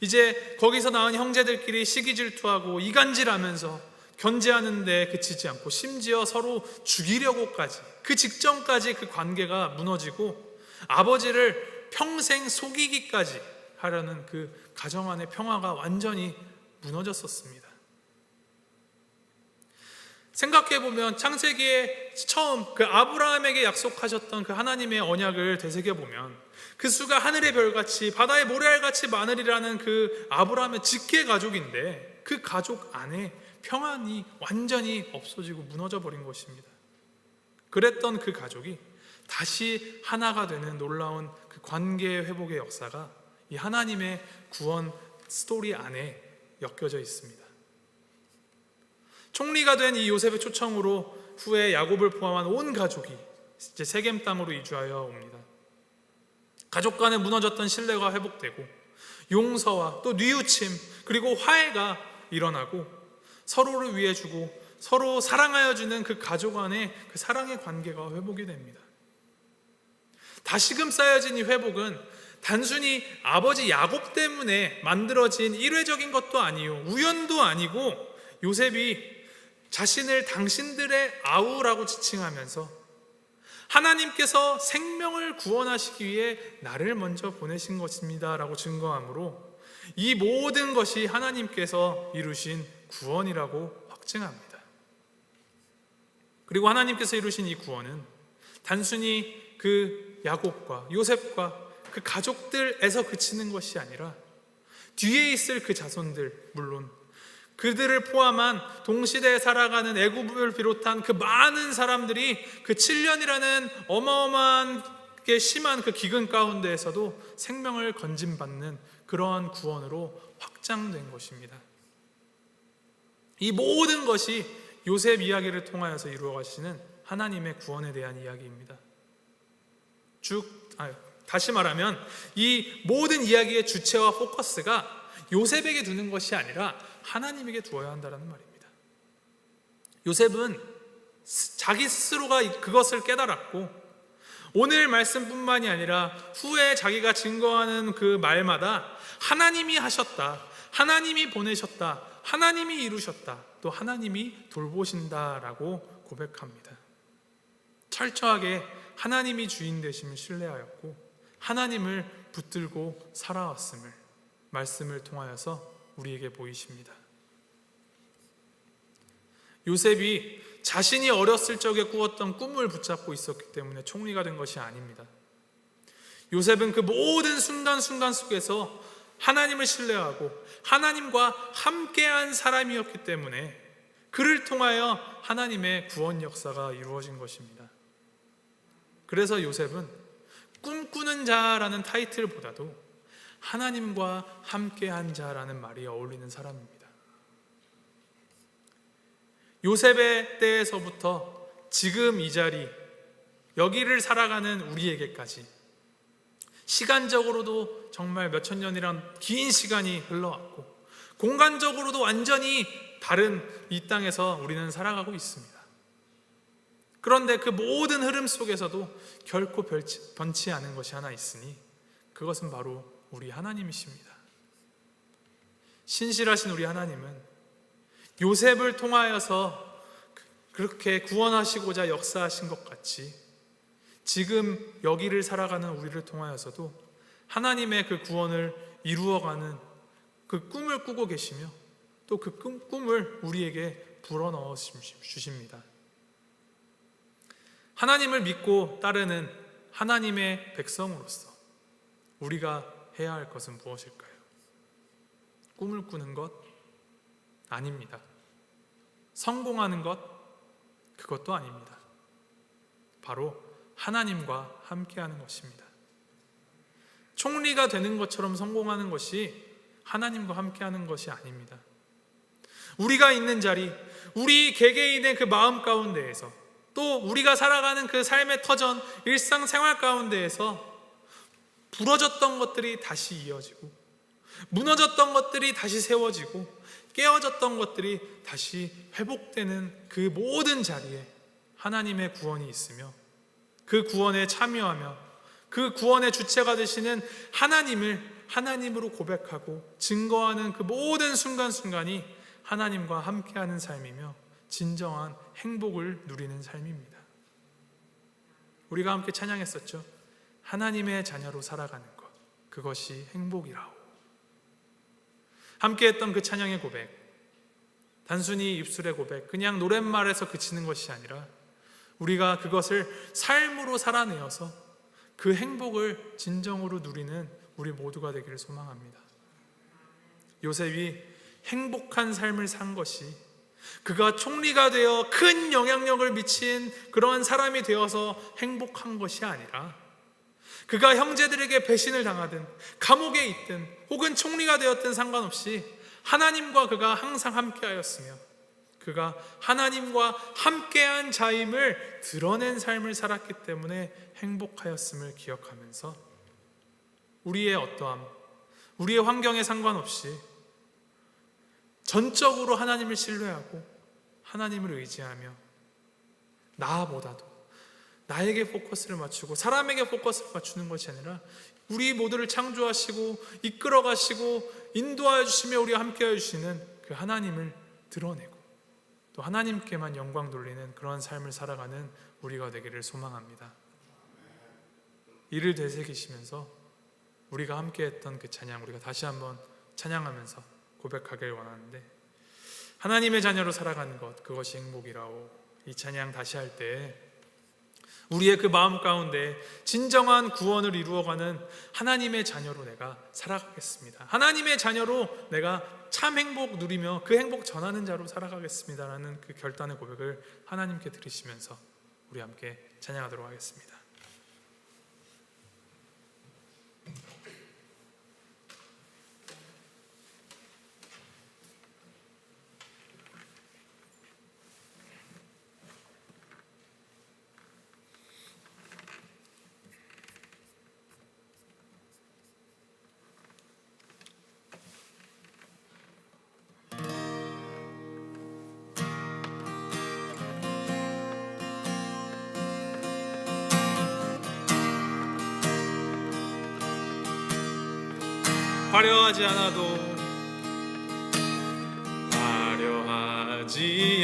이제 거기서 낳은 형제들끼리 시기질투하고 이간질하면서 견제하는데 그치지 않고 심지어 서로 죽이려고까지, 그 직전까지 그 관계가 무너지고 아버지를 평생 속이기까지 하려는 그 가정 안의 평화가 완전히 무너졌었습니다. 생각해보면 창세기에 처음 그 아브라함에게 약속하셨던 그 하나님의 언약을 되새겨보면 그 수가 하늘의 별같이 바다의 모래알같이 많으리라는 그 아브라함의 직계 가족인데, 그 가족 안에 평안이 완전히 없어지고 무너져 버린 것입니다. 그랬던 그 가족이 다시 하나가 되는 놀라운 그 관계의 회복의 역사가 이 하나님의 구원 스토리 안에 엮여져 있습니다. 총리가 된 이 요셉의 초청으로 후에 야곱을 포함한 온 가족이 이제 세겜 땅으로 이주하여 옵니다. 가족 간에 무너졌던 신뢰가 회복되고 용서와 또 뉘우침 그리고 화해가 일어나고 서로를 위해 주고 서로 사랑하여 주는 그 가족 안에 그 사랑의 관계가 회복이 됩니다. 다시금 쌓여진 이 회복은 단순히 아버지 야곱 때문에 만들어진 일회적인 것도 아니요, 우연도 아니고, 요셉이 자신을 당신들의 아우라고 지칭하면서 하나님께서 생명을 구원하시기 위해 나를 먼저 보내신 것입니다 라고 증거하므로 이 모든 것이 하나님께서 이루신 구원이라고 확증합니다. 그리고 하나님께서 이루신 이 구원은 단순히 그 야곱과 요셉과 그 가족들에서 그치는 것이 아니라 뒤에 있을 그 자손들, 물론 그들을 포함한 동시대에 살아가는 애굽을 비롯한 그 많은 사람들이 그 7년이라는 어마어마하게 심한 그 기근 가운데에서도 생명을 건진받는 그러한 구원으로 확장된 것입니다. 이 모든 것이 요셉 이야기를 통하여서 이루어가시는 하나님의 구원에 대한 이야기입니다. 다시 말하면 이 모든 이야기의 주체와 포커스가 요셉에게 두는 것이 아니라 하나님에게 두어야 한다는 말입니다. 요셉은 자기 스스로가 그것을 깨달았고 오늘 말씀뿐만이 아니라 후에 자기가 증거하는 그 말마다 하나님이 하셨다, 하나님이 보내셨다, 하나님이 이루셨다, 또 하나님이 돌보신다라고 고백합니다. 철저하게 하나님이 주인 되심을 신뢰하였고 하나님을 붙들고 살아왔음을 말씀을 통하여서 우리에게 보이십니다. 요셉이 자신이 어렸을 적에 꾸었던 꿈을 붙잡고 있었기 때문에 총리가 된 것이 아닙니다. 요셉은 그 모든 순간순간 속에서 하나님을 신뢰하고 하나님과 함께한 사람이었기 때문에 그를 통하여 하나님의 구원 역사가 이루어진 것입니다. 그래서 요셉은 꿈꾸는 자라는 타이틀보다도 하나님과 함께한 자라는 말이 어울리는 사람입니다. 요셉의 때에서부터 지금 이 자리, 여기를 살아가는 우리에게까지 시간적으로도 정말 몇천 년이란 긴 시간이 흘러왔고 공간적으로도 완전히 다른 이 땅에서 우리는 살아가고 있습니다. 그런데 그 모든 흐름 속에서도 결코 변치 않은 것이 하나 있으니 그것은 바로 우리 하나님이십니다. 신실하신 우리 하나님은 요셉을 통하여서 그렇게 구원하시고자 역사하신 것 같이 지금 여기를 살아가는 우리를 통하여서도 하나님의 그 구원을 이루어가는 그 꿈을 꾸고 계시며 또 그 꿈을 우리에게 불어넣어 주십니다. 하나님을 믿고 따르는 하나님의 백성으로서 우리가 해야 할 것은 무엇일까요? 꿈을 꾸는 것? 아닙니다. 성공하는 것? 그것도 아닙니다. 바로 하나님과 함께하는 것입니다. 총리가 되는 것처럼 성공하는 것이 하나님과 함께하는 것이 아닙니다. 우리가 있는 자리, 우리 개개인의 그 마음 가운데에서, 또 우리가 살아가는 그 삶의 터전, 일상생활 가운데에서 부러졌던 것들이 다시 이어지고, 무너졌던 것들이 다시 세워지고, 깨어졌던 것들이 다시 회복되는 그 모든 자리에 하나님의 구원이 있으며, 그 구원에 참여하며 그 구원의 주체가 되시는 하나님을 하나님으로 고백하고 증거하는 그 모든 순간순간이 하나님과 함께하는 삶이며 진정한 행복을 누리는 삶입니다. 우리가 함께 찬양했었죠. 하나님의 자녀로 살아가는 것, 그것이 행복이라오. 함께했던 그 찬양의 고백, 단순히 입술의 고백, 그냥 노랫말에서 그치는 것이 아니라 우리가 그것을 삶으로 살아내어서 그 행복을 진정으로 누리는 우리 모두가 되기를 소망합니다. 요셉이 행복한 삶을 산 것이 그가 총리가 되어 큰 영향력을 미친 그러한 사람이 되어서 행복한 것이 아니라, 그가 형제들에게 배신을 당하든 감옥에 있든 혹은 총리가 되었든 상관없이 하나님과 그가 항상 함께하였으며 그가 하나님과 함께한 자임을 드러낸 삶을 살았기 때문에 행복하였음을 기억하면서 우리의 어떠함, 우리의 환경에 상관없이 전적으로 하나님을 신뢰하고 하나님을 의지하며 나보다도 나에게 포커스를 맞추고 사람에게 포커스를 맞추는 것이 아니라 우리 모두를 창조하시고 이끌어 가시고 인도하여 주시며 우리와 함께하여 주시는 그 하나님을 드러내고 또 하나님께만 영광 돌리는 그런 삶을 살아가는 우리가 되기를 소망합니다. 이를 되새기시면서 우리가 함께했던 그 찬양, 우리가 다시 한번 찬양하면서 고백하길 원하는데, 하나님의 자녀로 살아가는 것, 그것이 행복이라오. 이 찬양 다시 할 때 우리의 그 마음 가운데 진정한 구원을 이루어가는 하나님의 자녀로 내가 살아가겠습니다. 하나님의 자녀로 내가 참 행복 누리며 그 행복 전하는 자로 살아가겠습니다라는 그 결단의 고백을 하나님께 드리시면서 우리 함께 찬양하도록 하겠습니다. 화려하지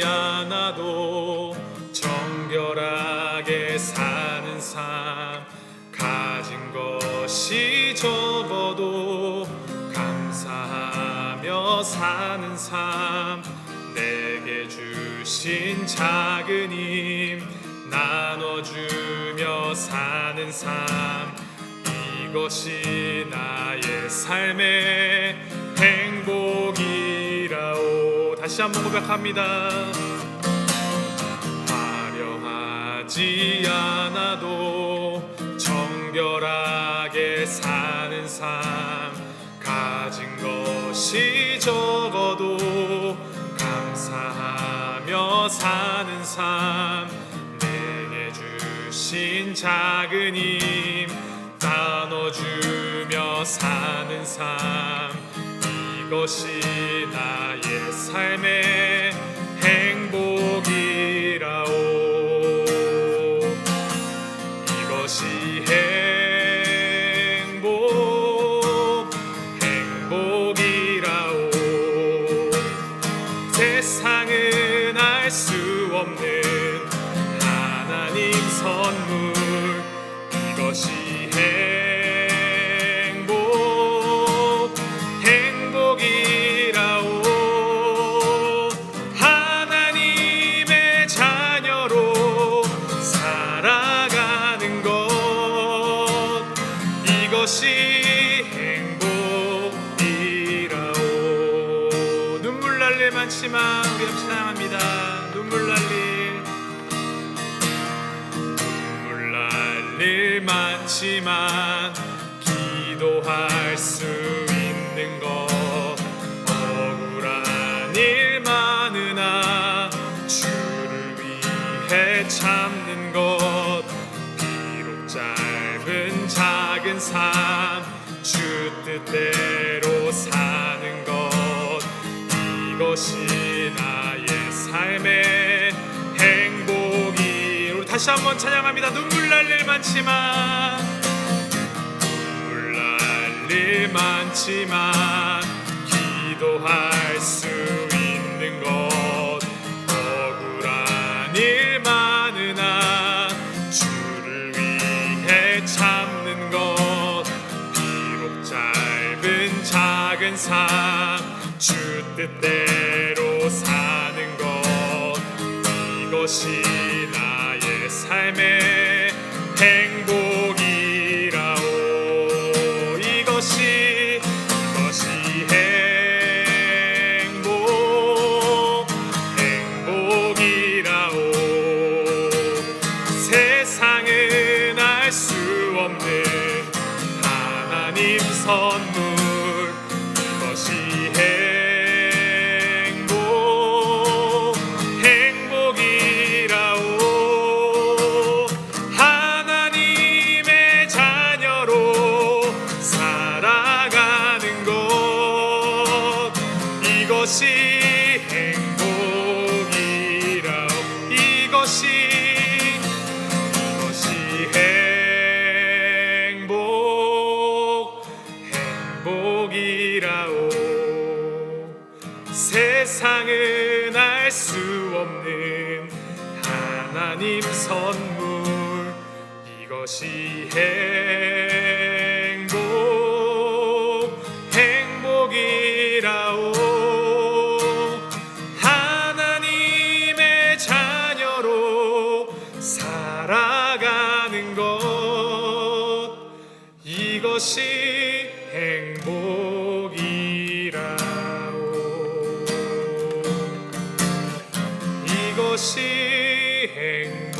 않아도 정결하게 사는 삶, 가진 것이 적어도 감사하며 사는 삶, 내게 주신 작은 힘 나눠주며 사는 삶, 이것이 나의 삶의 행복이라오. 다시 한번 고백합니다. 화려하지 않아도 정결하게 사는 삶, 가진 것이 적어도 감사하며 사는 삶, 내게 주신 작은 힘 나눠주며 사는 삶, 이것이 나의 삶의 행복이라오. 이것이 행복이라오. 세상은 알 수 없는 하나님 선물, 이것이 행복이라오. 하나님의 자녀로 살아가는 것, 이것이 행복이라오. 눈물 날 일 많지만 우리 함께 찬양합니다. 눈물 날 일 많지만 기도할 수 있는 것, 억울한 일만 삶, 주 뜻대로 사는 것, 이것이 나의 삶의 행복이. 우리 다시 한번 찬양합니다. 눈물 날 일 많지만, 눈물 날 일 많지만 기도할 수 있는 것, 억울한 일 많으나 주를 위해 참는 것, 비록 짧은 작은 삶, 주 뜻대로 사는 것, 이것이 나의 삶의 행복이라오. 이것이 행복이라오. 세상은 알 수 없는 하나님 선물, 이것이 행복이라오. 하나님의 자녀로 살아가는 것, 이것이 행복이라오. 이것이 행복이라오. 세상은 알 수 없는 하나님 선물, 이것이 행복이라오. 하나님의 자녀로 살아가는 것, 이것이 행복이라오. 이것이 행복이라오.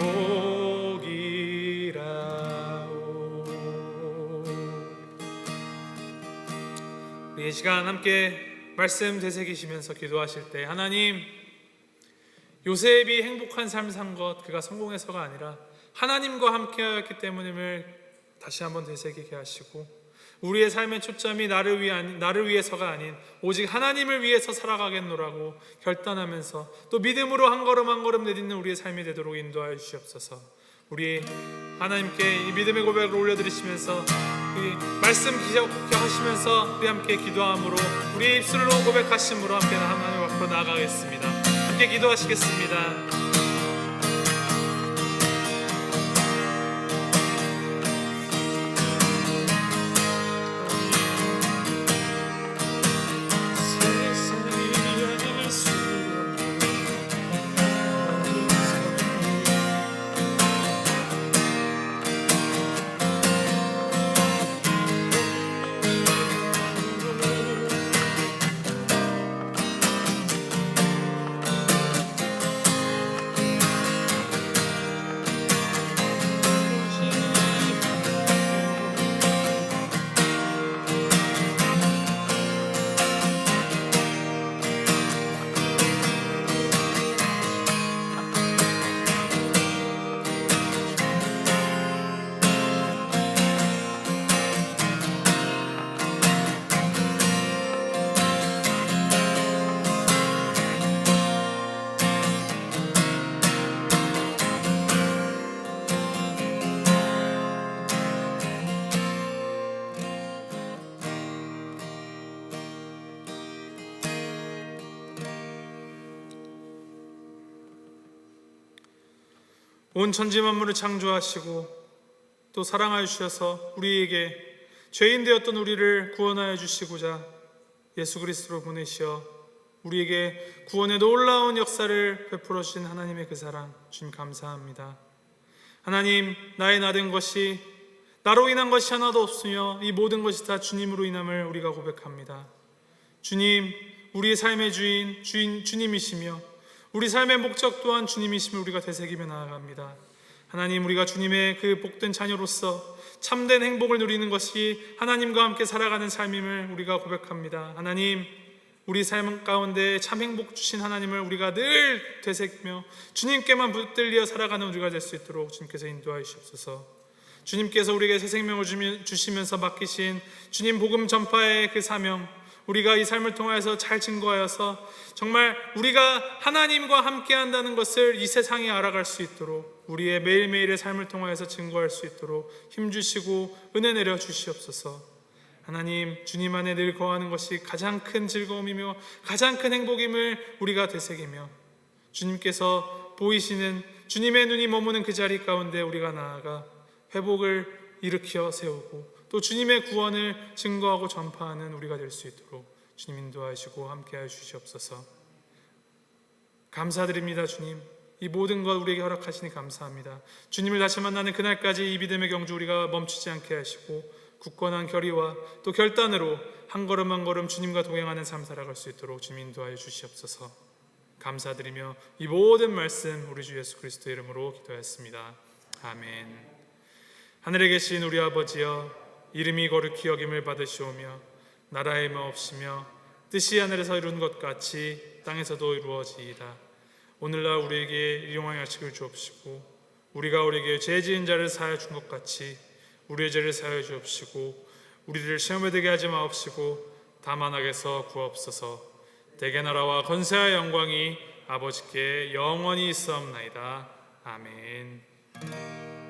우리 이 시간 함께 말씀 되새기시면서 기도하실 때, 하나님, 요셉이 행복한 삶 산 것, 그가 성공해서가 아니라 하나님과 함께하였기 때문임을 다시 한번 되새기게 하시고, 우리의 삶의 초점이 나를 위해서가 아닌 오직 하나님을 위해서 살아가겠노라고 결단하면서 또 믿음으로 한 걸음 한 걸음 내딛는 우리의 삶이 되도록 인도하여 주시옵소서. 우리 하나님께 이 믿음의 고백을 올려드리시면서 이 말씀 기억하시면서 우리 함께 기도함으로, 우리 입술로 고백하심으로 함께 하나님 앞으로 나아가겠습니다. 함께 기도하시겠습니다. 온 천지 만물을 창조하시고 또 사랑하여 주셔서 우리에게 죄인 되었던 우리를 구원하여 주시고자 예수 그리스도로 보내시어 우리에게 구원의 놀라운 역사를 베풀어 주신 하나님의 그 사랑, 주님 감사합니다. 하나님, 나의 나된 것이, 나로 인한 것이 하나도 없으며 이 모든 것이 다 주님으로 인함을 우리가 고백합니다. 주님, 우리의 삶의 주인 주님이시며 우리 삶의 목적 또한 주님이심을 우리가 되새기며 나아갑니다. 하나님, 우리가 주님의 그 복된 자녀로서 참된 행복을 누리는 것이 하나님과 함께 살아가는 삶임을 우리가 고백합니다. 하나님, 우리 삶 가운데 참 행복 주신 하나님을 우리가 늘 되새기며 주님께만 붙들려 살아가는 우리가 될 수 있도록 주님께서 인도하여 주시옵소서. 주님께서 우리에게 새 생명을 주시면서 맡기신 주님 복음 전파의 그 사명, 우리가 이 삶을 통해서 잘 증거하여서 정말 우리가 하나님과 함께 한다는 것을 이 세상에 알아갈 수 있도록, 우리의 매일매일의 삶을 통해서 증거할 수 있도록 힘주시고 은혜 내려 주시옵소서. 하나님, 주님 안에 늘 거하는 것이 가장 큰 즐거움이며 가장 큰 행복임을 우리가 되새기며, 주님께서 보이시는 주님의 눈이 머무는 그 자리 가운데 우리가 나아가 회복을 일으켜 세우고 또 주님의 구원을 증거하고 전파하는 우리가 될 수 있도록 주님 인도하시고 함께하여 주시옵소서. 감사드립니다. 주님, 이 모든 것 우리에게 허락하시니 감사합니다. 주님을 다시 만나는 그날까지 이 믿음의 경주 우리가 멈추지 않게 하시고 굳건한 결의와 또 결단으로 한 걸음 한 걸음 주님과 동행하는 삶 살아갈 수 있도록 주님 인도하여 주시옵소서. 감사드리며 이 모든 말씀 우리 주 예수 그리스도의 이름으로 기도했습니다. 아멘. 하늘에 계신 우리 아버지여, 이름이 거룩히 여김을 받으시오며 나라의 마옵시며 뜻이 하늘에서 이룬 것 같이 땅에서도 이루어지이다. 오늘날 우리에게 일용할 양식을 주옵시고 우리가 우리에게 죄 지은 자를 사하여 준 것 같이 우리의 죄를 사하여 주옵시고 우리를 시험에 들게 하지 마옵시고 다만 악에서 구하옵소서. 대개 나라와 권세와 영광이 아버지께 영원히 있사옵나이다. 아멘.